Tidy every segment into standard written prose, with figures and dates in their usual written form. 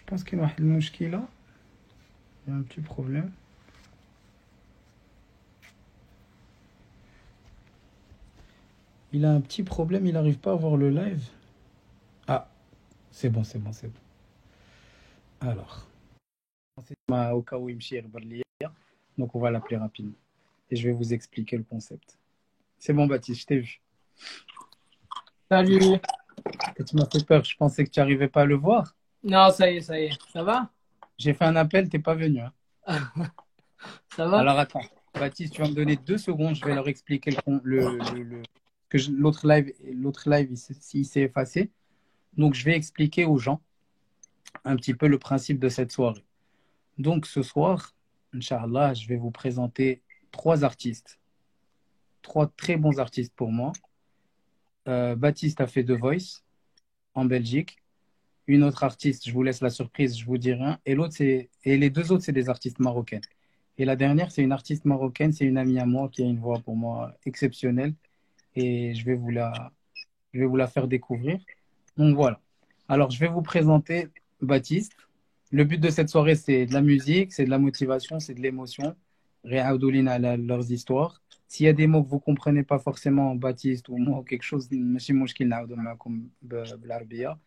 pense qu'il y a une مشكلة. Il y a un petit problème. Il a un petit problème, il n'arrive pas à voir le live. Ah, c'est bon, c'est bon, c'est bon. Alors, au cas où il me chie Barlier, donc on va l'appeler rapidement. Et je vais vous expliquer le concept. C'est bon, Baptiste, je t'ai vu. Salut. Et tu m'as fait peur, je pensais que tu n'arrivais pas à le voir. Non, ça y est, ça y est. Ça va? J'ai fait un appel, t'es pas venu, hein. Ça va? Alors attends, Baptiste, tu vas me donner 2 secondes, je vais leur expliquer que l'autre live il s'est effacé. Donc je vais expliquer aux gens un petit peu le principe de cette soirée. Donc ce soir, Inch'Allah, je vais vous présenter 3 artistes, 3 très bons artistes pour moi. Baptiste a fait The Voice en Belgique. Une autre artiste, je vous laisse la surprise, je vous dis rien. Et les 2 autres, c'est des artistes marocaines. Et la dernière, c'est une artiste marocaine, c'est une amie à moi qui a une voix pour moi exceptionnelle. Et je vais vous la faire découvrir. Donc voilà. Alors, je vais vous présenter Baptiste. Le but de cette soirée, c'est de la musique, c'est de la motivation, c'est de l'émotion. Réaudolina leurs histoires. S'il y a des mots que vous ne comprenez pas forcément, Baptiste ou moi, ou quelque chose, ماشي مشكل نعاودو معاكم بالعربية.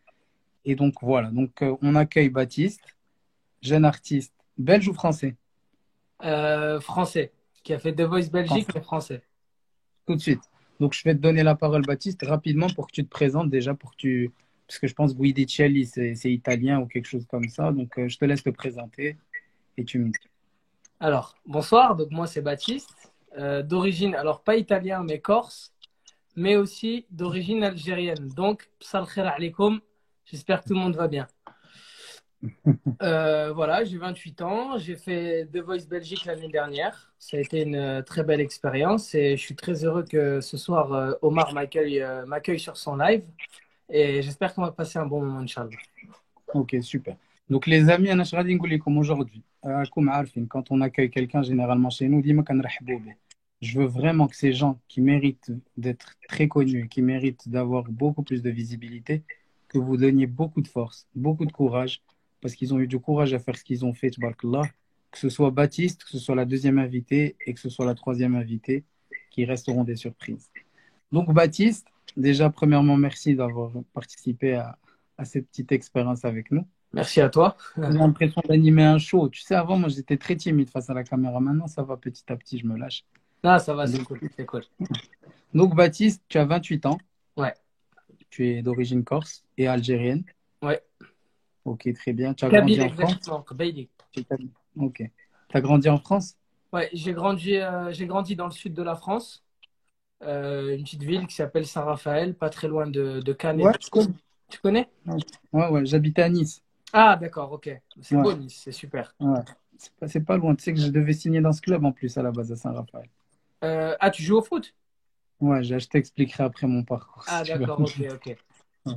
Et donc voilà. Donc on accueille Baptiste, jeune artiste, belge ou français? Français. Qui a fait The Voice Belgique, Français. mais français. Tout de suite. Donc, je vais te donner la parole, Baptiste, rapidement pour que tu te présentes déjà, parce que je pense Guidicelli, c'est italien ou quelque chose comme ça. Donc, je te laisse te présenter et tu me dis. Alors, bonsoir. Donc, moi, c'est Baptiste. D'origine, alors pas italien, mais corse, mais aussi d'origine algérienne. Donc, psal khair alaikum. J'espère que tout le monde va bien. Voilà, j'ai 28 ans. J'ai fait The Voice Belgique l'année dernière. Ça a été une très belle expérience et je suis très heureux que ce soir, Omar m'accueille sur son live. Et j'espère qu'on va passer un bon moment, Inch'Allah. Ok, super. Donc, les amis, أنا اش غادي نقول لكم aujourd'hui. راكم عارفين, quand on accueille quelqu'un généralement chez nous, ديما كنرحبوا به. Je veux vraiment que ces gens qui méritent d'être très connus et qui méritent d'avoir beaucoup plus de visibilité, que vous donniez beaucoup de force, beaucoup de courage, parce qu'ils ont eu du courage à faire ce qu'ils ont fait, tabarakallah. Que ce soit Baptiste, que ce soit la deuxième invitée et que ce soit la troisième invitée, qui resteront des surprises. Donc, Baptiste, déjà, premièrement, merci d'avoir participé à cette petite expérience avec nous. Merci à toi. J'ai l'impression d'animer un show. Tu sais, avant, moi, j'étais très timide face à la caméra. Maintenant, ça va petit à petit, je me lâche. Ah, ça va, c'est Donc, cool, c'est cool. Baptiste, tu as 28 ans. Ouais, Tu es d'origine corse et algérienne. ouais. Ok, très bien. Tu as grandi Kabyle, en France? exactement. Kabylie. Ok. Tu as grandi en France? Ouais, j'ai grandi dans le sud de la France, une petite ville qui s'appelle Saint-Raphaël, pas très loin de Cannes et Ouais, de... je connais. Tu connais? Ouais, ouais, j'habitais à Nice. Ah, d'accord, ok. C'est Ouais, beau, Nice, c'est super. ouais. C'est pas loin. Tu sais que je devais signer dans ce club en plus à la base à Saint-Raphaël. Ah, tu joues au foot? Ouais, je t'expliquerai après mon parcours si Ah, tu veux. d'accord, ok, ok. Ouais.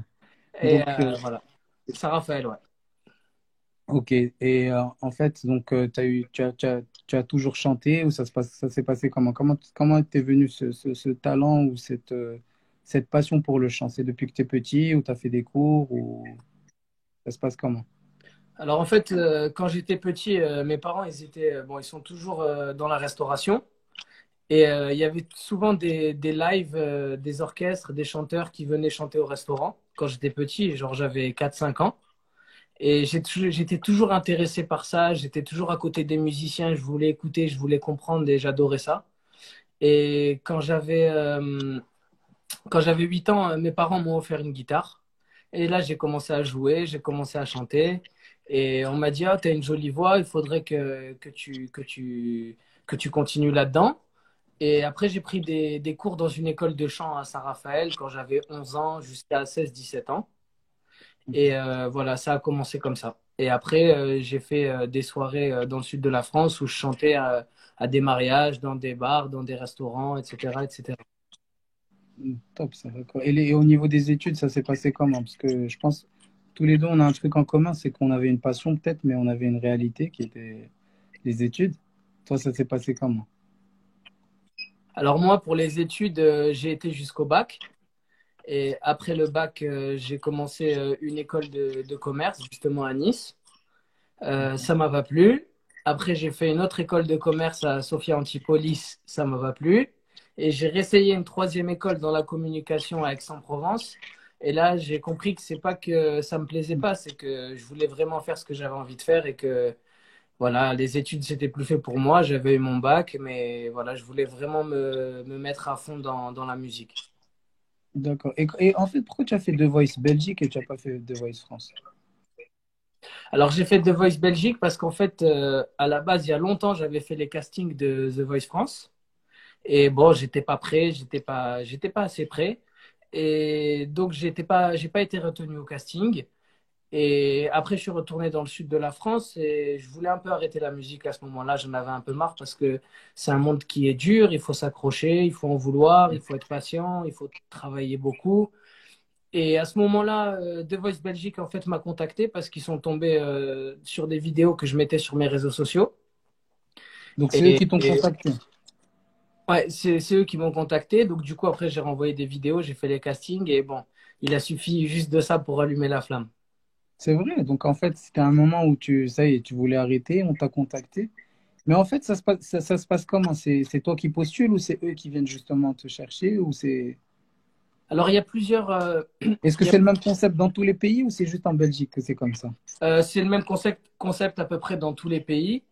Et Donc, voilà, Saint-Raphaël, ouais. ok. Et en fait, donc, tu as toujours chanté ou ça s'est passé comment? Comment t'es venu ce talent ou cette passion pour le chant? C'est depuis que tu es petit ou tu as fait des cours ou ça se passe comment? Alors en fait, quand j'étais petit, mes parents, ils étaient, bon, ils sont toujours dans la restauration. Et il y avait souvent des lives, des orchestres, des chanteurs qui venaient chanter au restaurant quand j'étais petit, genre j'avais 4 5 ans. Et j'étais toujours intéressé par ça, j'étais toujours à côté des musiciens, je voulais écouter, je voulais comprendre et j'adorais ça. Et quand j'avais 8 ans, mes parents m'ont offert une guitare. Et là, j'ai commencé à jouer, j'ai commencé à chanter. Et on m'a dit, ah, tu as une jolie voix, il faudrait que tu continues là-dedans. Et après, j'ai pris des cours dans une école de chant à Saint-Raphaël quand j'avais 11 ans jusqu'à 16 17 ans. Et voilà, ça a commencé comme ça. Et après, j'ai fait des soirées dans le sud de la France où je chantais à des mariages, dans des bars, dans des restaurants, etc., etc. Top, ça va quoi. Et au niveau des études, ça s'est passé comment? Parce que je pense tous les deux, on a un truc en commun, c'est qu'on avait une passion peut-être, mais on avait une réalité qui était les études. Toi, ça s'est passé comment? Alors moi, pour les études, j'ai été jusqu'au bac. Et après le bac, j'ai commencé une école de commerce, justement à Nice. Ça m'a pas plu. Après, j'ai fait une autre école de commerce à Sophia Antipolis, ça m'a pas plu. Et j'ai réessayé une troisième école dans la communication à Aix-en-Provence. Et là, j'ai compris que c'est pas que ça me plaisait pas, c'est que je voulais vraiment faire ce que j'avais envie de faire et que voilà, les études c'était plus fait pour moi. J'avais eu mon bac, mais voilà, je voulais vraiment me mettre à fond dans la musique. D'accord. Et en fait, pourquoi tu as fait The Voice Belgique et tu n'as pas fait The Voice France? Alors, j'ai fait The Voice Belgique parce qu'en fait, à la base, il y a longtemps, j'avais fait les castings de The Voice France. Et bon, j'étais pas prêt, j'étais pas assez prêt. Et donc, j'ai pas été retenu au casting. Et après, je suis retourné dans le sud de la France et je voulais un peu arrêter la musique à ce moment-là. J'en avais un peu marre parce que c'est un monde qui est dur, il faut s'accrocher, il faut en vouloir, il faut être patient, il faut travailler beaucoup. Et à ce moment-là, The Voice Belgique en fait m'a contacté parce qu'ils sont tombés sur des vidéos que je mettais sur mes réseaux sociaux. Donc, c'est eux Et, qui t'ont et contacté. ouais, c'est eux qui m'ont contacté. Donc du coup, après, j'ai renvoyé des vidéos, j'ai fait les castings et bon, il a suffi juste de ça pour allumer la flamme. C'est vrai. Donc, en fait, c'était un moment où ça y est, tu voulais arrêter, on t'a contacté. Mais en fait, ça se passe comment? C'est toi qui postules ou c'est eux qui viennent justement te chercher ou c'est... Alors, il y a plusieurs, Est-ce que il y a c'est le même concept dans tous les pays ou c'est juste en Belgique que c'est comme ça? C'est le même concept à peu près dans tous les pays.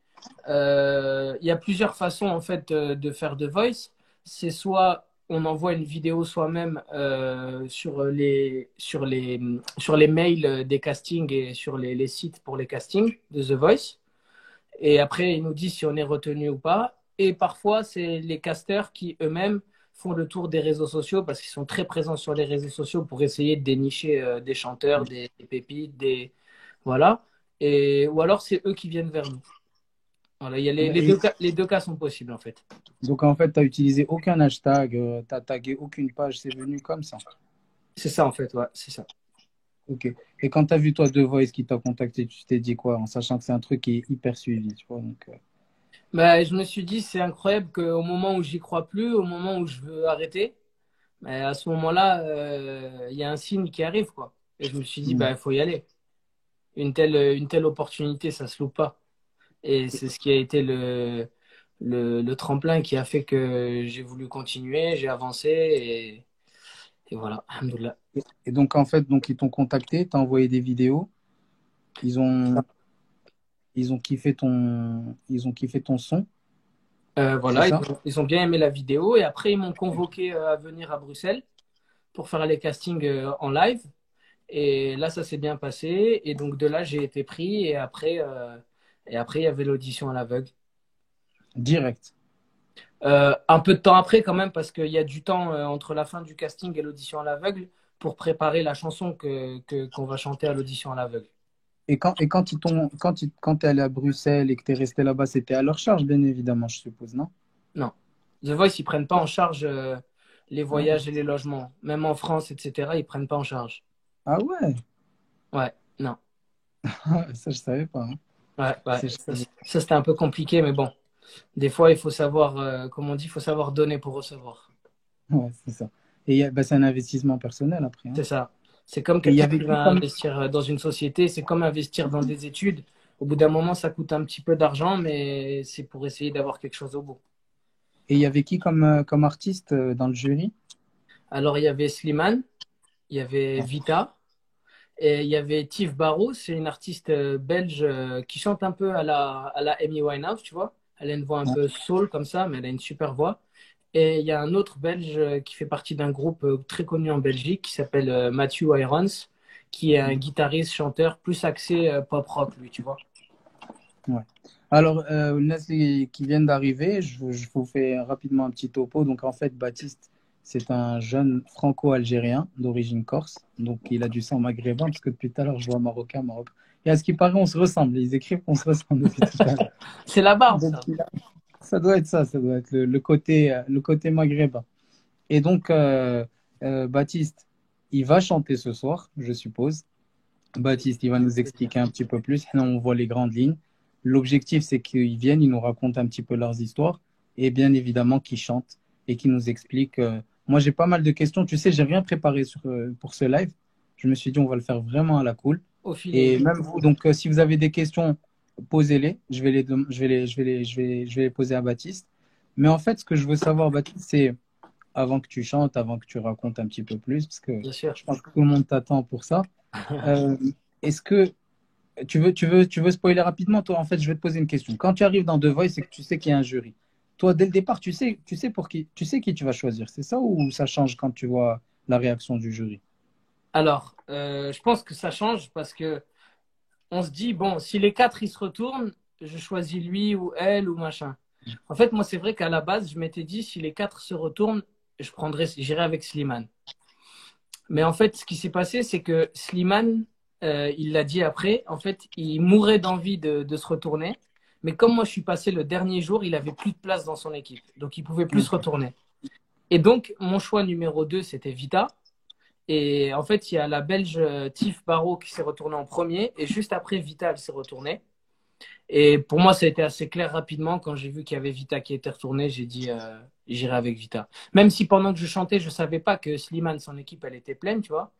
Il y a plusieurs façons en fait de faire The Voice. C'est soit on envoie une vidéo soi-même sur les mails des castings et sur les sites pour les castings de The Voice. Et après, ils nous disent si on est retenu ou pas. Et parfois, c'est les casteurs qui eux-mêmes font le tour des réseaux sociaux parce qu'ils sont très présents sur les réseaux sociaux pour essayer de dénicher des chanteurs, des pépites, voilà. Ou alors, c'est eux qui viennent vers nous. Voilà, il y a Et les deux cas sont possibles, en fait. donc, en fait, tu n'as utilisé aucun hashtag, tu n'as tagué aucune page, c'est venu comme ça. C'est ça, en fait, ouais, c'est ça. Ok. Et quand tu as vu toi The Voice qui t'a contacté, tu t'es dit quoi? En sachant que c'est un truc qui est hyper suivi, tu vois. Donc, Bah, je me suis dit, c'est incroyable qu'au moment où j'y crois plus, au moment où je veux arrêter, bah, à ce moment-là, il y a un signe qui arrive, quoi. Et je me suis dit, bah, il faut y aller. Une telle opportunité, ça se loupe pas. Et c'est ce qui a été le tremplin qui a fait que j'ai voulu continuer, j'ai avancé et voilà, alhamdoulilah. et donc, en fait, donc, ils t'ont contacté, t'as envoyé des vidéos, ils ont, ils ont kiffé ton son, c'est Voilà, ça? ils ont bien aimé la vidéo et après ils m'ont convoqué à venir à Bruxelles pour faire les castings en live. Et là, ça s'est bien passé. Et donc de là, j'ai été pris et après il y avait l'audition à l'aveugle. Direct. Un peu de temps après quand même parce qu'il y a du temps entre la fin du casting et l'audition à l'aveugle pour préparer la chanson qu'on va chanter à l'audition à l'aveugle. Et quand quand t'es allé à Bruxelles et que t'es resté là-bas, c'était à leur charge, bien évidemment, je suppose, non? Non. The Voice, ils prennent pas en charge les Ah ouais. voyages et les logements. Même en France, etc., ils prennent pas en charge. Ah ouais, Ouais, non. ça je savais pas, hein. Ouais, ouais. C'est- Ça, c'était un peu compliqué, mais bon. Des fois, il faut savoir, comme on dit, il faut savoir donner pour recevoir. Ouais, c'est ça. Et bah, c'est un investissement personnel après, hein. C'est ça. C'est comme Et il y quelqu'un avait qui qui va comme investir dans une société, c'est comme investir dans des études. Au bout d'un moment, ça coûte un petit peu d'argent, mais c'est pour essayer d'avoir quelque chose au bout. et il y avait qui comme artiste dans le jury? Alors, il y avait Slimane, il y avait Vita, et il y avait Tiv Barrow, c'est une artiste belge qui chante un peu à la Amy Winehouse, tu vois. Elle a une voix un Ouais. peu soul comme ça, mais elle a une super voix. Et il y a un autre belge qui fait partie d'un groupe très connu en Belgique qui s'appelle Matthew Irons, qui est un guitariste, chanteur plus axé pop rock, lui, tu vois. Ouais. Alors, Leslie qui viennent d'arriver, je vous fais rapidement un petit topo. Donc, en fait, Baptiste, c'est un jeune franco-algérien d'origine corse. Donc, il a du sang maghrébin, parce que depuis tout à l'heure, je vois marocain, marocain. Et à ce qui paraît, on se ressemble. Ils écrivent qu'on se ressemble depuis tout à l'heure. C'est la barbe, Donc, ça. ça doit être ça, ça doit être le côté maghrébin. Et donc, Baptiste, il va chanter ce soir, je suppose. Baptiste, il va nous expliquer un petit peu plus. Là, on voit les grandes lignes. L'objectif, c'est qu'ils viennent, ils nous racontent un petit peu leurs histoires et bien évidemment qu'ils chantent et qu'ils nous expliquent. Moi, j'ai pas mal de questions. Tu sais, j'ai rien préparé pour ce live. Je me suis dit, on va le faire vraiment à la cool. Au feeling. Et même vous, donc, si vous avez des questions, posez-les. Je vais les poser à Baptiste. Mais en fait, ce que je veux savoir, Baptiste, c'est avant que tu chantes, avant que tu racontes un petit peu plus, parce que Bien sûr. je pense que tout le monde t'attend pour ça. Euh, est-ce que tu veux spoiler rapidement? Toi, en fait, je vais te poser une question. Quand tu arrives dans The Voice, c'est que tu sais qu'il y a un jury. Toi, dès le départ, tu sais qui tu vas choisir. C'est ça ou ça change quand tu vois la réaction du jury? Alors, je pense que ça change parce que on se dit, bon, si les quatre ils se retournent, je choisis lui ou elle ou machin. En fait, moi, c'est vrai qu'à la base, je m'étais dit, si les quatre se retournent, j'irai avec Slimane. Mais en fait, ce qui s'est passé, c'est que Slimane, il l'a dit après, en fait, il mourait d'envie de se retourner. Mais comme moi, je suis passé le dernier jour, il avait plus de place dans son équipe. Donc, il pouvait plus se Ok. retourner. Et donc, mon choix numéro 2, c'était Vita. Et en fait, il y a la Belge Tiff Barrault qui s'est retournée en premier. Et juste après, Vita, elle s'est retournée. Et pour moi, ça a été assez clair rapidement. Quand j'ai vu qu'il y avait Vita qui était retournée, j'ai dit j'irai avec Vita. Même si pendant que je chantais, je savais pas que Slimane, son équipe, elle était pleine, tu vois.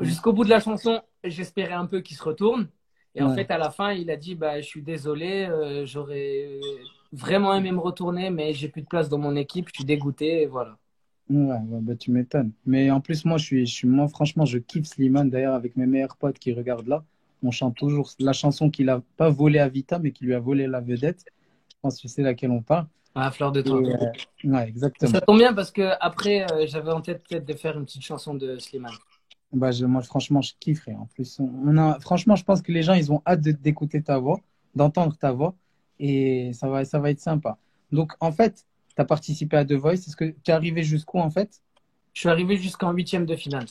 Jusqu'au bout de la chanson, j'espérais un peu qu'il se retourne. Et en Ouais. fait, à la fin, il a dit bah, je suis désolé, j'aurais vraiment aimé me retourner, mais j'ai plus de place dans mon équipe, je suis dégoûté. Et voilà. Ouais, ouais, bah, tu m'étonnes. Mais en plus, moi, franchement, je kiffe Slimane. D'ailleurs, avec mes meilleurs potes qui regardent là, on chante toujours la chanson qu'il a pas volée à Vita, mais qui lui a volé la vedette. Je pense que tu sais laquelle on parle. À fleur de Et, toi. ouais, Et ça exactement. tombe bien parce que après, j'avais en tête peut-être de faire une petite chanson de Slimane. Bah, moi, franchement, je kifferais. En plus, franchement, je pense que les gens, ils ont hâte d'écouter ta voix, d'entendre ta voix, et ça va être sympa. Donc, en fait, tu as participé à The Voice. Est-ce que tu es arrivé jusqu'où, en fait? Je suis arrivé jusqu'en huitième de finale.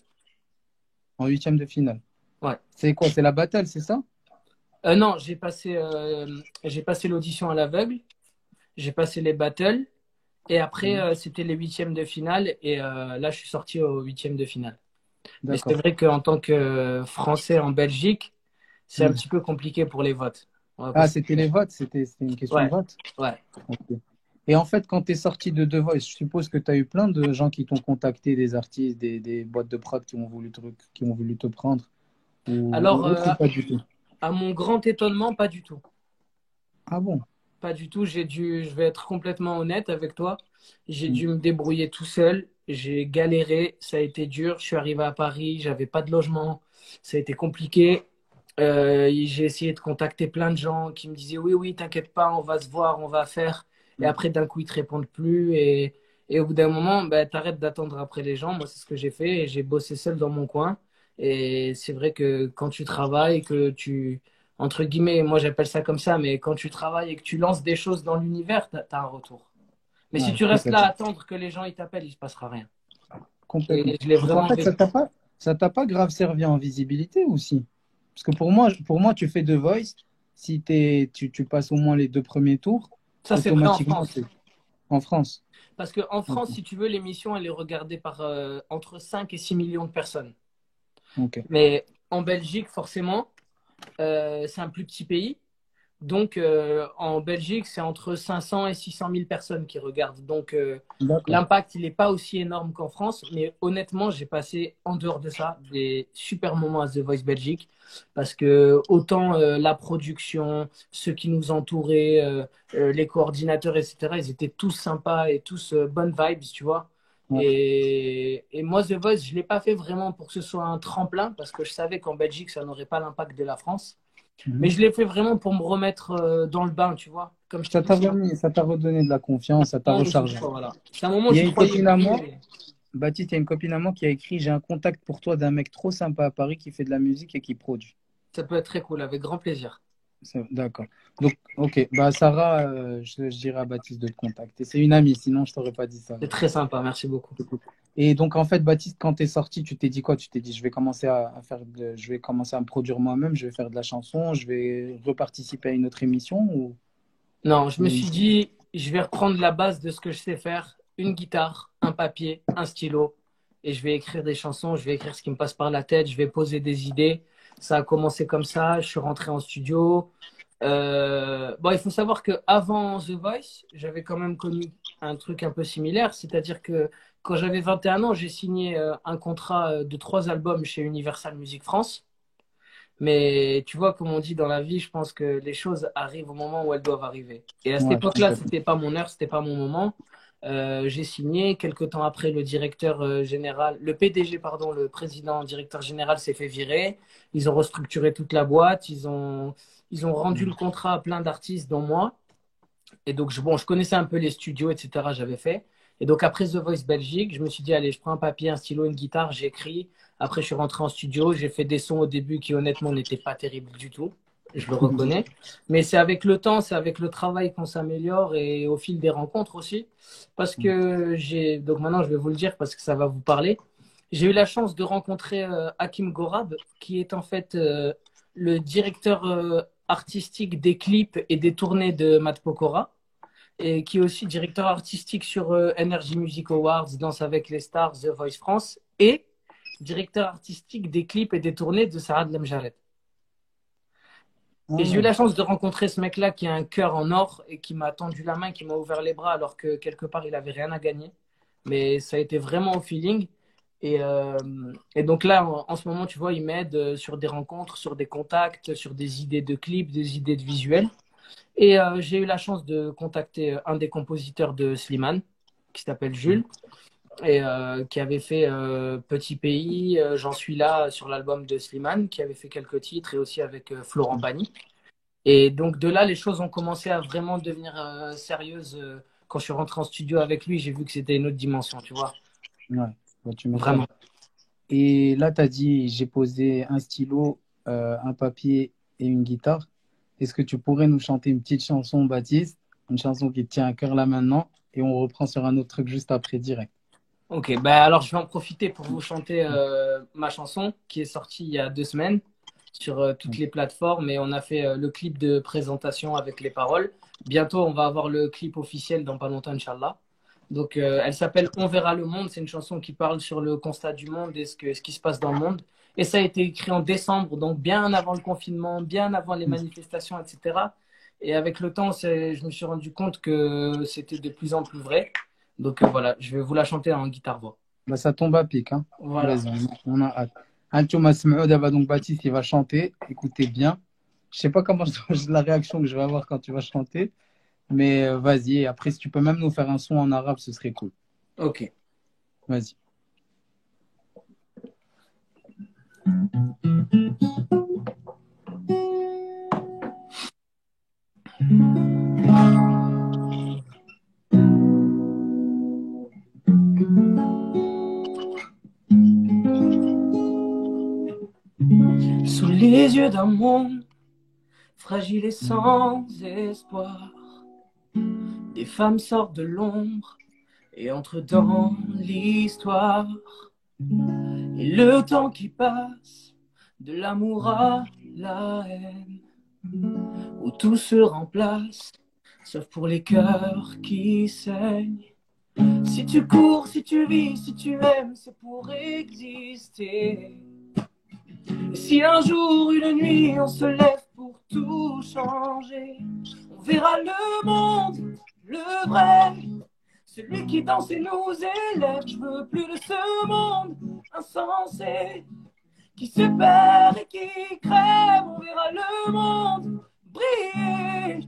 En huitième de finale. Ouais. C'est quoi? C'est la battle, c'est ça? Non, j'ai passé l'audition à l'aveugle, j'ai passé les battles, et après, Mhm. c'était les huitièmes de finale, et là, je suis sorti au huitième de finale. Mais c'est D'accord. vrai qu'en tant que Français en Belgique, c'est un Mhm. petit peu compliqué pour les votes. On va pas Ah, se- c'était les votes, c'était une question de Ouais, vote. ouais. Ok. Et en fait, quand tu es sorti de The Voice, je suppose que tu as eu plein de gens qui t'ont contacté, des artistes, des boîtes de prod qui ont voulu te prendre, Alors, ou pas du tout. à mon grand étonnement, pas du tout. Ah bon? Pas du tout. Je vais être complètement honnête avec toi. J'ai Mhm. dû me débrouiller tout seul. J'ai galéré. Ça a été dur. Je suis arrivé à Paris. J'avais pas de logement. Ça a été compliqué. J'ai essayé de contacter plein de gens qui me disaient oui, oui, t'inquiète pas, on va se voir, on va faire. Et après, d'un coup, ils te répondent plus. Et au bout d'un moment, ben, t'arrêtes d'attendre après les gens. Moi, c'est ce que j'ai fait. Et j'ai bossé seul dans mon coin. Et c'est vrai que quand tu travailles, que tu, entre guillemets, moi j'appelle ça comme ça, mais quand tu travailles et que tu lances des choses dans l'univers, t'as un retour. Mais si Ouais, tu restes là à complètement. attendre que les gens ils t'appellent, il se passera rien. Complètement. Et je l'ai Donc en vraiment fait, vécu. ça t'a pas grave servi en visibilité aussi? Parce que pour moi, tu fais The Voice, si tu passes au moins les deux premiers tours, Ça, c'est vrai en automatiquement, France. c'est en France. Parce qu'en Ok. France, si tu veux, l'émission, elle est regardée par entre 5 et 6 millions de personnes. Ok. Mais en Belgique, forcément, c'est un plus petit pays. Donc, en Belgique, c'est entre 500 et 600 000 personnes qui regardent. Donc, D'accord. l'impact, il n'est pas aussi énorme qu'en France. Mais honnêtement, j'ai passé, en dehors de ça, des super moments à The Voice Belgique. Parce que autant la production, ceux qui nous entouraient, les coordinateurs, etc., ils étaient tous sympas et tous bonnes vibes, tu vois. Ouais. Et moi, The Voice, je ne l'ai pas fait vraiment pour que ce soit un tremplin, parce que je savais qu'en Belgique, ça n'aurait pas l'impact de la France. Mais Mhm. je l'ai fait vraiment pour me remettre dans le bain, tu vois. Comme je t'ai Ça dit, t'a c'est un remis, ça t'a redonné de la confiance, ça t'a moment où j'y rechargé. crois, voilà. C'est un moment où Il y a j'y une croyais copine à plus. moi, Baptiste, il y a une copine à moi qui a écrit, j'ai un contact pour toi d'un mec trop sympa à Paris qui fait de la musique et qui produit. Ça peut être très cool, avec grand plaisir. D'accord. Donc, ok. Bah, Sarah, je dirais à Baptiste de te contacter. C'est une amie, sinon je t'aurais pas dit ça. C'est très sympa, merci beaucoup. Et donc, en fait, Baptiste, quand tu es sorti, tu t'es dit quoi? Tu t'es dit, je vais commencer je vais commencer à me produire moi-même, je vais faire de la chanson, je vais reparticiper à une autre émission Non, je me ou- suis dit, je vais reprendre la base de ce que je sais faire, une guitare, un papier, un stylo, et je vais écrire des chansons, je vais écrire ce qui me passe par la tête, je vais poser des idées. Ça a commencé comme ça, je suis rentré en studio. Bon, il faut savoir que avant The Voice, j'avais quand même connu un truc un peu similaire, c'est-à-dire que quand j'avais 21 ans, j'ai signé un contrat de 3 albums chez Universal Music France. Mais tu vois, comme on dit dans la vie, je pense que les choses arrivent au moment où elles doivent arriver. Et à cette Ouais, époque-là, complètement. c'était pas mon heure, c'était pas mon moment. J'ai signé. Quelques temps après, le directeur général, le PDG, pardon, le président directeur général s'est fait virer. Ils ont restructuré toute la boîte. Ils ont rendu le contrat à plein d'artistes, dont moi. Et donc, bon, je connaissais un peu les studios, etc. J'avais fait. Et donc, après The Voice Belgique, je me suis dit, allez, je prends un papier, un stylo, une guitare, j'écris. Après, je suis rentré en studio. J'ai fait des sons au début qui, honnêtement, n'étaient pas terribles du tout. Je le reconnais. Mais c'est avec le temps, c'est avec le travail qu'on s'améliore et au fil des rencontres aussi. Parce que donc maintenant, je vais vous le dire parce que ça va vous parler. J'ai eu la chance de rencontrer Hakim Gorab, qui est en fait le directeur artistique des clips et des tournées de Matt Pokora et qui est aussi directeur artistique sur Energy Music Awards, Danse avec les stars, The Voice France et directeur artistique des clips et des tournées de Sarah de Lemjaret. Et j'ai eu Ah, la chance de rencontrer ce mec-là qui a un cœur en or et qui m'a tendu la main, qui m'a ouvert les bras alors que quelque part il avait rien à gagner. Mais ça a été vraiment au feeling. Et donc là, en ce moment, tu vois, il m'aide sur des rencontres, sur des contacts, sur des idées de clips, des idées de visuels. Et j'ai eu la chance de contacter un des compositeurs de Slimane, qui s'appelle Jules, et qui avait fait Petit Pays, J'en suis là sur l'album de Slimane, qui avait fait quelques titres, et aussi avec Florent Pagny. Et donc de là, les choses ont commencé à vraiment devenir sérieuses. Quand je suis rentré en studio avec lui, j'ai vu que c'était une autre dimension, tu vois. ouais, bah, tu m'étonnes. Vraiment. Et là, tu as dit, j'ai posé un stylo, un papier et une guitare. Est-ce que tu pourrais nous chanter une petite chanson, Baptiste? Une chanson qui te tient à cœur là maintenant, et on reprend sur un autre truc juste après, direct. Ok, bah alors je vais en profiter pour vous chanter ma chanson qui est sortie il y a 2 semaines sur toutes les plateformes et on a fait le clip de présentation avec les paroles. Bientôt, on va avoir le clip officiel dans pas longtemps, Inch'Allah. Donc, elle s'appelle On verra le monde. C'est une chanson qui parle sur le constat du monde et ce qui se passe dans le monde. Et ça a été écrit en décembre, donc bien avant le confinement, bien avant les manifestations, etc. Et avec le temps, je me suis rendu compte que c'était de plus en plus vrai. Donc voilà, je vais vous la chanter en guitare-voix. Bah, ça tombe à pic, hein. Voilà. Vas-y, on a hâte. Antouma Smaouda va donc Baptiste, il va chanter. Écoutez bien. Je sais pas comment la réaction que je vais avoir quand tu vas chanter, mais vas-y. Après, si tu peux même nous faire un son en arabe, ce serait cool. Ok. Vas-y. Sous les yeux d'un monde fragile et sans espoir, des femmes sortent de l'ombre et entrent dans l'histoire. Et le temps qui passe, de l'amour à la haine, où tout se remplace, sauf pour les cœurs qui saignent. Si tu cours, si tu vis, si tu aimes, c'est pour exister. Et si un jour, une nuit, on se lève pour tout changer, on verra le monde, le vrai, celui qui danse et nous élève. Je veux plus de ce monde insensé qui se perd et qui crève. On verra le monde briller,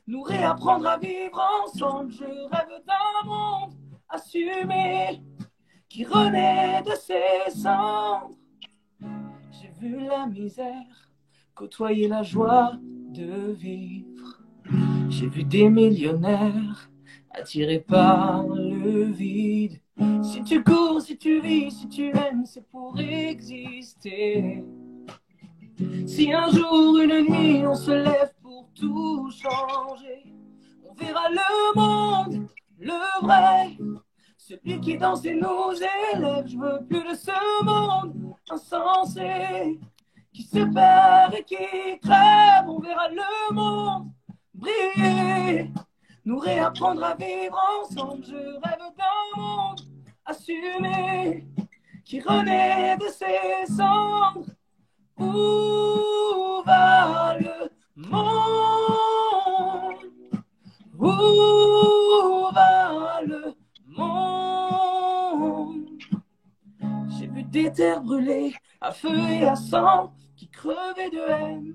nous réapprendre à vivre ensemble. Je rêve d'un monde assumé qui renaît de ses cendres. J'ai vu la misère côtoyer la joie de vivre. J'ai vu des millionnaires attirés par le vide. Si tu cours, si tu vis, si tu aimes, c'est pour exister. Si un jour, une nuit, on se lève pour tout changer, on verra le monde, le vrai, celui qui danse et nous élève. Je veux plus de ce monde insensé qui se perd et qui crève. On verra le monde briller, nous réapprendre à vivre ensemble. Je rêve d'un monde assumé qui renaît de ses cendres. Où va le monde? Où va le monde? J'ai vu des terres brûlées à feu et à sang, qui crevaient de haine.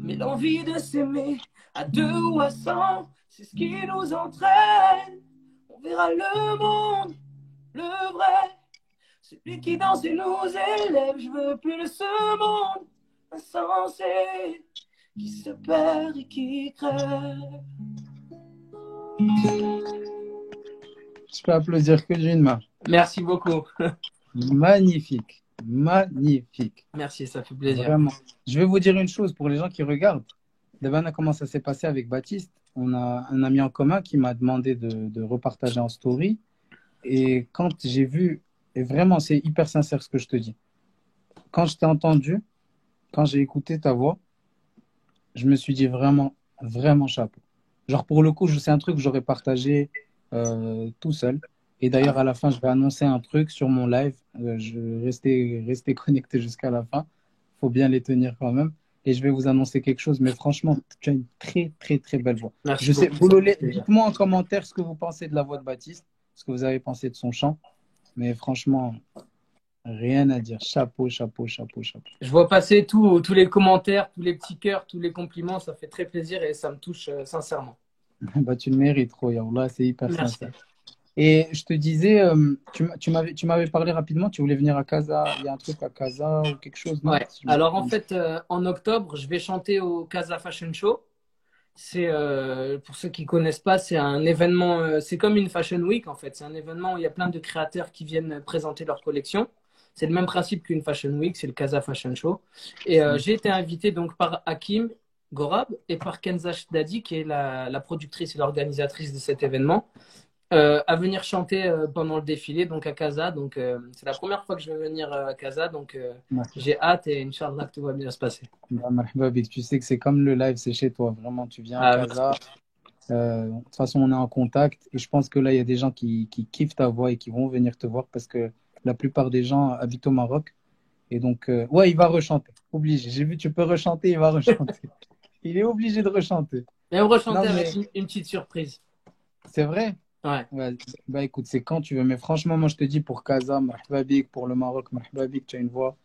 Mais l'envie de s'aimer à 2 ou à 100, c'est ce qui nous entraîne. On verra le monde, le vrai, celui qui danse et nous élève. Je veux plus de ce monde insensé qui se perd et qui crève. Je peux applaudir que d'une main. Merci beaucoup. Magnifique. Magnifique. Merci, ça fait plaisir. Vraiment. Je vais vous dire une chose pour les gens qui regardent. Devana, comment ça s'est passé avec Baptiste? On a un ami en commun qui m'a demandé de repartager en story. Et quand j'ai vu, et vraiment, c'est hyper sincère ce que je te dis. Quand je t'ai entendu, quand j'ai écouté ta voix, je me suis dit vraiment, vraiment chapeau. Genre, pour le coup, c'est un truc que j'aurais partagé tout seul. Et d'ailleurs, à la fin, je vais annoncer un truc sur mon live. Je rester connecté jusqu'à la fin. Faut bien les tenir quand même. Et je vais vous annoncer quelque chose. Mais franchement, tu as une très, très, très belle voix. Merci Je sais, beaucoup. dites-moi en commentaire ce que vous pensez de la voix de Baptiste, ce que vous avez pensé de son chant. Mais franchement, rien à dire. Chapeau, chapeau, chapeau, chapeau. Je vois passer tous les commentaires, tous les petits cœurs, tous les compliments. Ça fait très plaisir et ça me touche sincèrement. Bah, tu le mérites, Roya. Là, c'est hyper Merci. sincère. Et je te disais, tu m'avais parlé rapidement, tu voulais venir à Casa, il y a un truc à Casa ou quelque chose, non? Ouais. Alors en fait, en octobre, je vais chanter au Casa Fashion Show. C'est pour ceux qui connaissent pas, c'est un événement, c'est comme une Fashion Week en fait. C'est un événement où il y a plein de créateurs qui viennent présenter leur collection. C'est le même principe qu'une Fashion Week, c'est le Casa Fashion Show. Et j'ai été invité donc par Hakim Gorab et par Kenza Dadi, qui est la productrice et l'organisatrice de cet événement, à venir chanter pendant le défilé, donc à Casa. Donc c'est la première fois que je vais venir à Casa, donc j'ai hâte et Inch'Allah que tout va bien se passer. Bah, marhaba bik. Tu sais que c'est comme le live, c'est chez toi. Vraiment, tu viens à Ah, Casa. De toute façon, on est en contact. Et je pense que là, il y a des gens qui kiffent ta voix et qui vont venir te voir parce que la plupart des gens habitent au Maroc. Et donc, ouais, il va rechanter. Obligé. J'ai vu, tu peux rechanter, il va rechanter. Il est obligé de rechanter. même rechanter Non, mais avec une petite surprise. c'est vrai. Ouais. Ouais, bah écoute, c'est quand tu veux. Mais franchement, moi, je te dis pour Casa, marhaba bik, pour le Maroc, marhaba bik, tu as une voix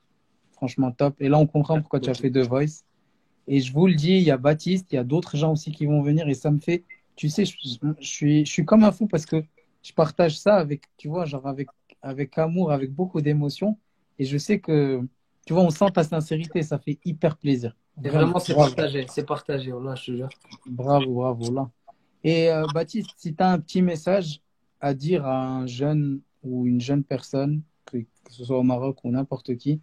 franchement top. Et là, on comprend pourquoi tu as fait The Voice. Et je vous le dis, il y a Baptiste, il y a d'autres gens aussi qui vont venir et ça me fait, tu sais, je suis comme un fou parce que je partage ça avec, tu vois, genre avec amour, avec beaucoup d'émotion. Et je sais que, tu vois, on sent ta sincérité, ça fait hyper plaisir. Et Vraiment, vraiment, c'est bravo, partagé. C'est partagé, wallah, je te jure. bravo, bravo, là. Et Baptiste, si tu as un petit message à dire à un jeune ou une jeune personne, que ce soit au Maroc ou n'importe qui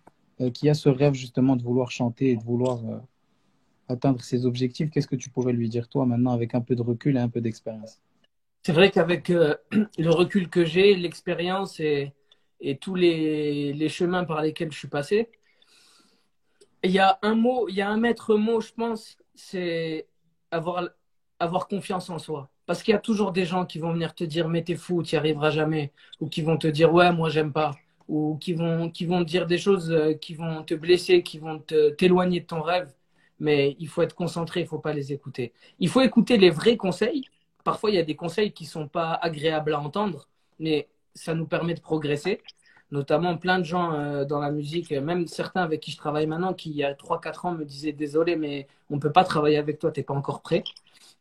a ce rêve justement de vouloir chanter et de vouloir atteindre ses objectifs, qu'est-ce que tu pourrais lui dire toi maintenant avec un peu de recul et un peu d'expérience? C'est vrai qu'avec le recul que j'ai, l'expérience et tous les chemins par lesquels je suis passé, il y a un mot, il y a un maître mot, je pense, c'est avoir, avoir confiance en soi. Parce qu'il y a toujours des gens qui vont venir te dire, mais t'es fou, tu n'y arriveras jamais. Ou qui vont te dire, ouais, moi, j'aime pas. Ou qui vont te dire des choses qui vont te blesser, qui vont t'éloigner de ton rêve. Mais il faut être concentré, il ne faut pas les écouter. Il faut écouter les vrais conseils. Parfois, il y a des conseils qui ne sont pas agréables à entendre, mais ça nous permet de progresser. Notamment plein de gens dans la musique, même certains avec qui je travaille maintenant, qui il y a 3 4 ans me disaient désolé, mais on ne peut pas travailler avec toi, tu n'es pas encore prêt.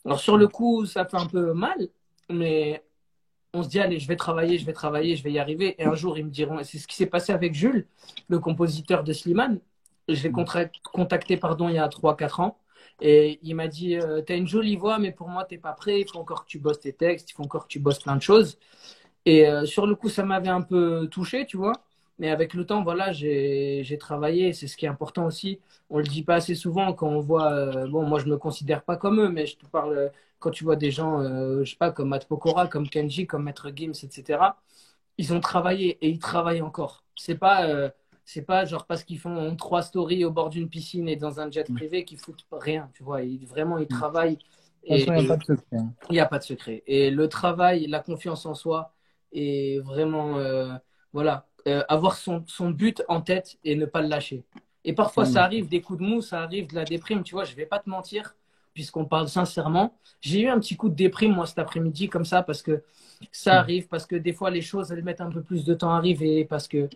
Alors sur le coup, ça fait un peu mal, mais on se dit allez, je vais y arriver. Et un jour, ils me diront, et c'est ce qui s'est passé avec Jules, le compositeur de Slimane. Je l'ai contacté pardon, il y a 3 4 ans. Et il m'a dit, tu as une jolie voix, mais pour moi, tu n'es pas prêt. Il faut encore que tu bosses tes textes, il faut encore que tu bosses plein de choses. Et sur le coup, ça m'avait un peu touché, tu vois. Mais avec le temps, voilà, j'ai travaillé. C'est ce qui est important aussi. On le dit pas assez souvent quand on voit. Bon, moi, je me considère pas comme eux, mais je te parle quand tu vois des gens, je sais pas, comme Matt Pokora, comme Kenji, comme Maître Gims, etc. Ils ont travaillé et ils travaillent encore. C'est pas genre parce qu'ils font 3 stories au bord d'une piscine et dans un jet privé qu'ils foutent rien, tu vois. Vraiment, ils De toute travaillent façon, il et n'y a pas de secret, hein. il n'y a pas de secret. Et le travail, la confiance en soi et vraiment, voilà, avoir son but en tête et ne pas le lâcher. Et parfois, ça Vraiment. arrive des coups de mou, ça arrive de la déprime, tu vois, je vais pas te mentir, puisqu'on parle sincèrement. J'ai eu un petit coup de déprime, moi, cet après-midi, comme ça, parce que ça arrive, parce que des fois, les choses, elles mettent un peu plus de temps à arriver, parce que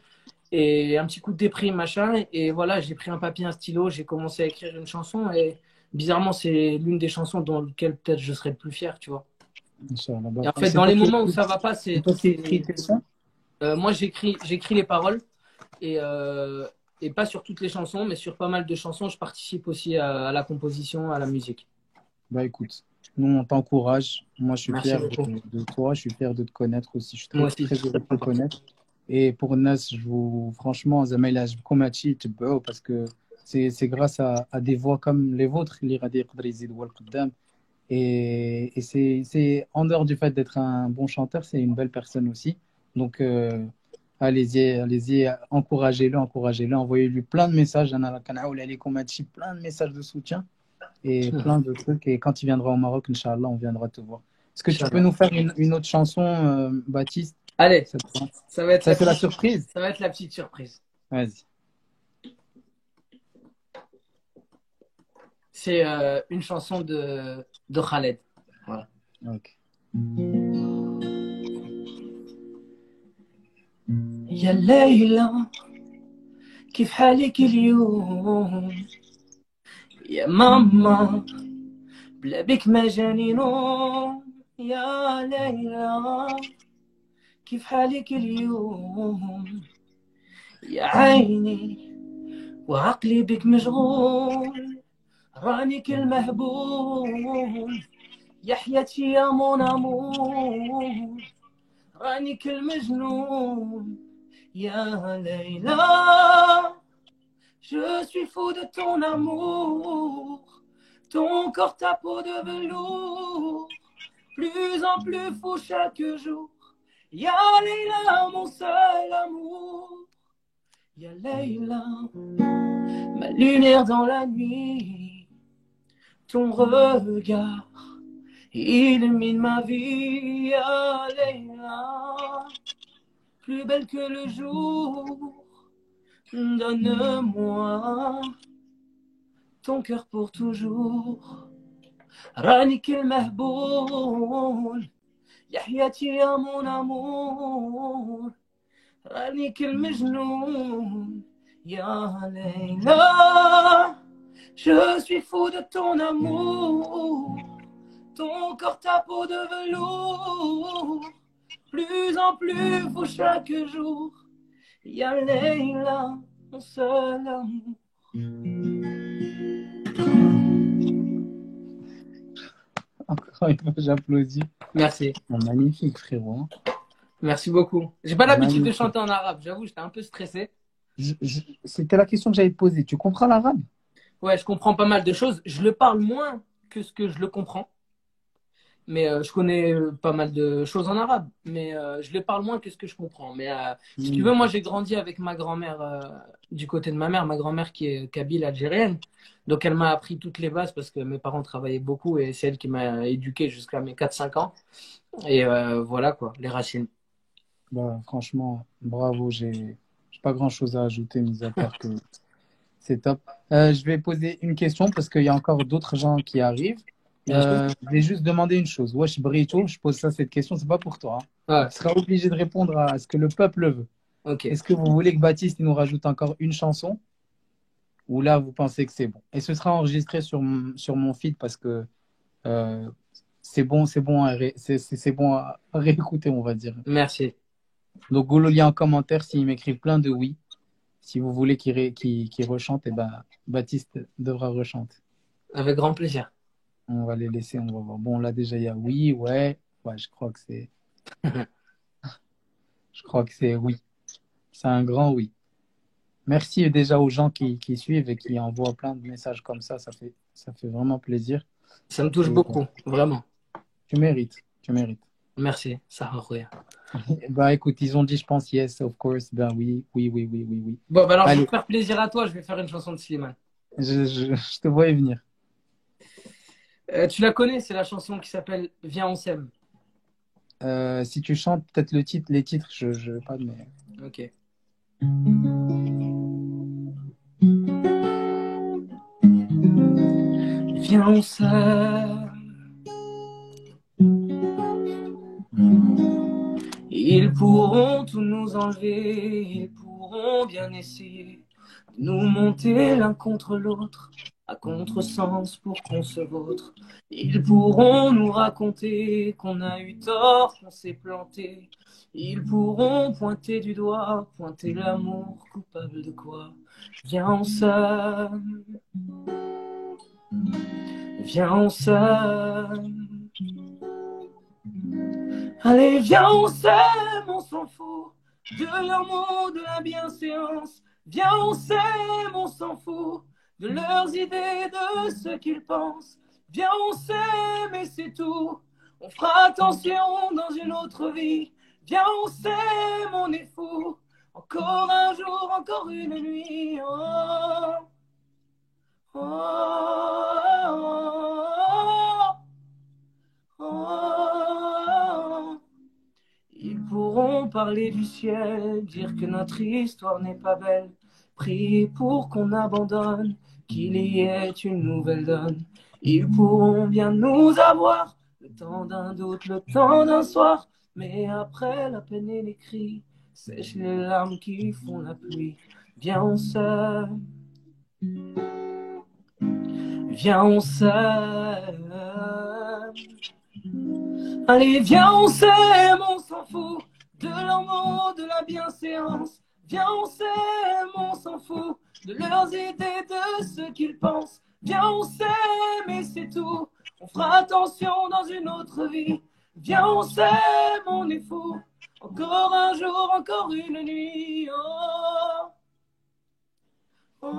et un petit coup de déprime, machin. Et voilà, j'ai pris un papier, un stylo, j'ai commencé à écrire une chanson. Et bizarrement, c'est l'une des chansons dans lesquelles peut-être je serais le plus fier, tu vois. Inch'Allah. Et en Bah, fait, dans les moments où ça va pas, c'est toi qui écris tes sons? moi, j'écris les paroles. Et, euh, et pas sur toutes les chansons, mais sur pas mal de chansons, je participe aussi à la composition, à la musique. Bah écoute, nous on t'encourage. Moi je suis Merci fier beaucoup. de toi, je suis fier de te connaître aussi. Je suis Moi très aussi. très heureux de te connaître. Et pour Nas, franchement, Zamaïla, je vous remercie, parce que c'est grâce à des voix comme les vôtres, اللي غادي يقدر يزيد هو القدام. Et en dehors du fait d'être un bon chanteur, c'est une belle personne aussi. Donc, allez-y, encouragez-le, encouragez-le, envoyez-lui plein de messages. Plein de messages de soutien et plein de trucs. Et quand il viendra au Maroc, Inch'Allah, on viendra te voir. Est-ce que tu peux Inch'Allah. nous faire une autre chanson, Baptiste? Allez, Ça te va? ça va être Ça, la c'est la petite, surprise? ça va être la petite surprise. Vas-y. C'est une chanson de Khaled. Voilà. Ok. يا ليلى كيف حالك اليوم يا ماما بلا بك ما جاني نوم يا ليلى كيف حالك اليوم يا عيني وعقلي بك مشغول رانيك المهبول يا حياتي يا مون امور رانيك المجنون يا ليلى je suis fou de ton amour ton corps ta peau de velours plus en plus fou chaque jour ya Leila mon seul amour ya Leila ma lumière dans la nuit ton regard illumine ma vie, ya Leila, plus belle que le jour. Donne-moi ton cœur pour toujours. رانيك المهبول يا حياتي يا mon amour رانيك المجنون يا ليلى je suis fou de ton amour ton corps ta peau de velours plus en plus fou chaque jour ya Leila mon seul amour. Encore une fois, j'applaudis. Merci. Oh, magnifique, frérot. Hein. Merci beaucoup. J'ai pas l'habitude de Magnifique. chanter en arabe, j'avoue, j'étais un peu stressé. C'était la question que j'allais te poser. Tu comprends l'arabe? Ouais, je comprends pas mal de choses. Je le parle moins que ce que je le comprends. Mais je connais pas mal de choses en arabe. Mais je le parle moins que ce que je comprends. Mais si tu veux, moi, j'ai grandi avec ma grand-mère du côté de ma mère. Ma grand-mère qui est kabyle algérienne. Donc, elle m'a appris toutes les bases parce que mes parents travaillaient beaucoup. Et c'est elle qui m'a éduqué jusqu'à mes 4-5 ans. Et voilà, quoi, les racines. Bah, franchement, bravo. J'ai pas grand-chose à ajouter, mis à part que c'est top. Je vais poser une question parce qu'il y a encore d'autres gens qui arrivent. Bien sûr. Je vais juste demander une chose. Wesh Brito, je pose cette question, c'est pas pour toi. Hein. Ouais, Tu seras obligé de répondre à ce que le peuple veut. ok. Est-ce que vous voulez que Baptiste il nous rajoute encore une chanson ou là vous pensez que c'est bon? Et ce sera enregistré sur mon feed parce que euh, c'est bon c'est bon à réécouter, on va dire. Merci. Donc Goulolia en commentaire s'il m'écrit plein de oui. Si vous voulez qu'il rechante, et ben Baptiste devra rechanter. Avec grand plaisir. On va les laisser, on va voir. Bon, là déjà il y a oui, ouais, ouais, je crois que c'est oui. C'est un grand oui. Merci déjà aux gens qui suivent et qui envoient plein de messages comme ça fait vraiment plaisir. Ça me touche Et, beaucoup, vraiment. tu mérites, tu mérites. Merci, ça va rien. Bah écoute, ils ont dit, je pense, yes, of course. Ben oui, oui, oui, oui, oui, oui. Bon, bah alors, je vais Allez, te faire plaisir à toi, je vais faire une chanson de Slimane. je te vois y venir. Tu la connais, c'est la chanson qui s'appelle Viens, on s'aime. Si tu chantes peut-être les titres, je pas, mais. Ok. Viens, on s'aime. Ils pourront tout nous enlever, ils pourront pourront bien essayer de nous monter l'un contre l'autre, à contresens pour qu'on se vautre. Ils pourront nous raconter qu'on a eu tort, qu'on s'est planté. Ils pourront pointer du doigt, pointer l'amour coupable de quoi. Viens, on s'aime. Viens, on s'aime. Allez, viens, on s'aime, on s'en fout de leurs mots, de la bienséance. Viens, on s'aime, on s'en fout de leurs idées, de ce qu'ils pensent. Viens, on s'aime et c'est tout. On fera attention dans une autre vie. Viens, on s'aime, on est fou. Encore un jour, encore une nuit. Oh, oh, oh, oh. Ils pourront parler du ciel, dire que notre histoire n'est pas belle. Prier pour qu'on abandonne, qu'il y ait une nouvelle donne. Ils pourront bien nous avoir, le temps d'un doute, le temps d'un soir. Mais après la peine et les cris, sèche les larmes qui font la pluie. Viens, on s'aime. Viens, on s'aime. Allez, viens, on s'aime, on s'en fout de leurs mots, de la bienséance. Viens, on s'aime, on s'en fout de leurs idées, de ce qu'ils pensent. Viens, on s'aime et c'est tout. On fera attention dans une autre vie. Viens, on s'aime, on est fou. Encore un jour, encore une nuit. Oh, oh,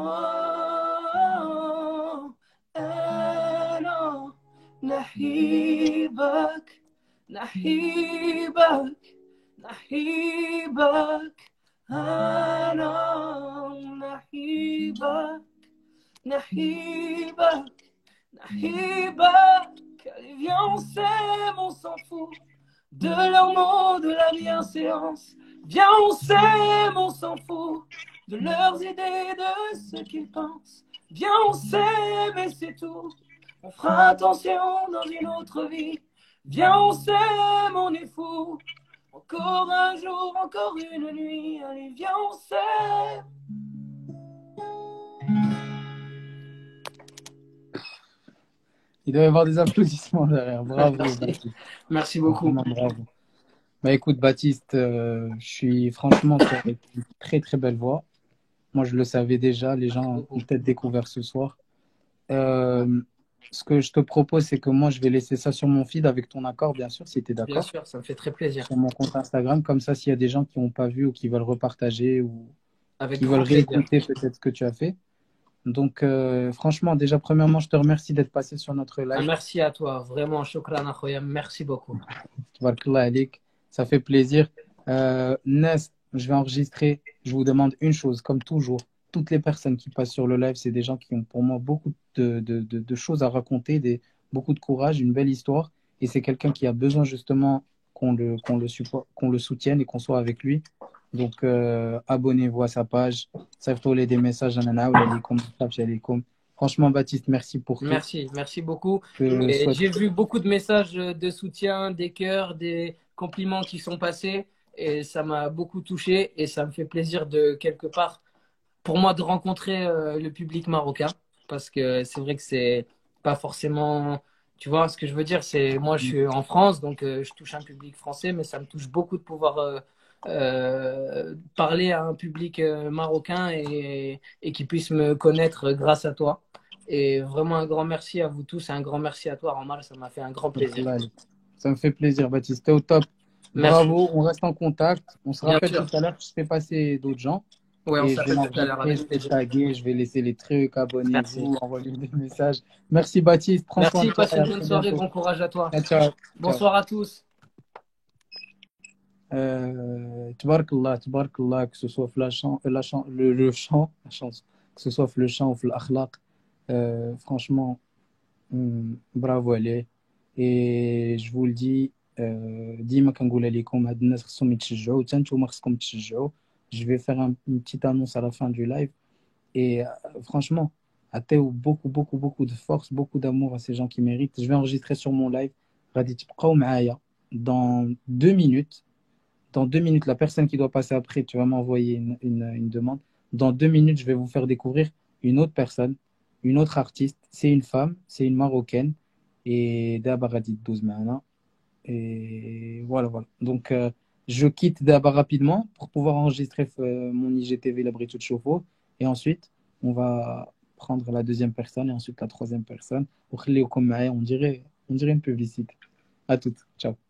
أنا نحبك نحبك نحبك أنا نحبك نحبك نحبك. Allez, viens, on s'aime, on s'en fout de leurs mots, de la bienséance. Viens, on s'aime, on s'en fout de leurs idées, de ce qu'ils pensent. Viens, on s'aime et c'est tout. On fera attention dans une autre vie. Viens, on s'aime, on est fou. Encore un jour, encore une nuit. Allez, viens, on s'aime. Il doit y avoir des applaudissements derrière. Bravo, Merci, Baptiste. merci beaucoup. Vraiment bravo. Bah écoute, Baptiste, franchement, tu as une très très belle voix. Moi, je le savais déjà. Les gens ont peut-être découvert ce soir. Ce que je te propose, c'est que moi, je vais laisser ça sur mon feed avec ton accord, bien sûr, si tu es Bien d'accord. sûr, ça me fait très plaisir. Sur mon compte Instagram. Comme ça, s'il y a des gens qui n'ont pas vu ou qui veulent repartager ou Avec qui grand veulent plaisir. réécouter peut-être ce que tu as fait. Donc, franchement, déjà, premièrement, je te remercie d'être passé sur notre Ah, live. merci à toi, vraiment, shukran akhoya, merci beaucoup. Tabarakallah alik. Ça fait plaisir. Nes, je vais enregistrer. Je vous demande une chose, comme toujours. Toutes les personnes qui passent sur le live, c'est des gens qui ont pour moi beaucoup de choses à raconter, beaucoup de courage, une belle histoire. Et c'est quelqu'un qui a besoin justement qu'on le soutienne et qu'on soit avec lui. Donc, abonnez-vous à sa page. Servez-les des messages. Franchement, Baptiste, merci pour tout. Merci beaucoup. Je Et souhaite- j'ai vu beaucoup de messages de soutien, des cœurs, des compliments qui sont passés et ça m'a beaucoup touché et ça me fait plaisir de quelque part pour moi de rencontrer le public marocain parce que c'est vrai que c'est pas forcément, tu vois ce que je veux dire, c'est moi je suis en France donc je touche un public français mais ça me touche beaucoup de pouvoir parler à un public marocain et qui puisse me connaître grâce à toi. Et vraiment un grand merci à vous tous et un grand merci à toi, Ramar. Ça m'a fait un grand plaisir. Ça me fait plaisir, Baptiste. T'es au top. Merci. Bravo, on reste en contact. On se Bien rappelle sûr. tout à l'heure, je fais passer d'autres gens. Ouais, on Et je vais s'appelle tout à l'heure m'enregistrer, avec je vais plaisir. taguer, je vais laisser les trucs, Merci. abonnez-vous, envoyez des messages. Merci Baptiste, prends soin Merci, de toi. passez une bonne soirée, bon courage à toi. Ciao, ciao. Bonsoir à tous. Tabarakallah, que ce soit le chant, la chance, que ce soit le chant ou l'akhlaq. Franchement, bravo elle. Et je vous le dis, ديما كنقول لكم هاد الناس خصهم يتشجعوا حتى نتوما خصكم تشجعوا. Je vais faire une petite annonce à la fin du live. Et franchement, عطيو beaucoup de force, beaucoup d'amour à ces gens qui méritent. Je vais enregistrer sur mon live. غادي تبقاو معايا dans 2 minutes. Dans 2 minutes, la personne qui doit passer après, tu vas m'envoyer une demande. Dans 2 minutes, je vais vous faire découvrir une autre personne, une autre artiste. C'est une femme, c'est une Marocaine. Et d'abord, elle dit 12 maintenant. Et voilà, voilà. Donc, je quitte d'abord rapidement pour pouvoir enregistrer mon IGTV, la Brito de Chauffe-eau. Et ensuite, on va prendre la deuxième personne et ensuite la troisième personne. On dirait une publicité. À toutes. Ciao.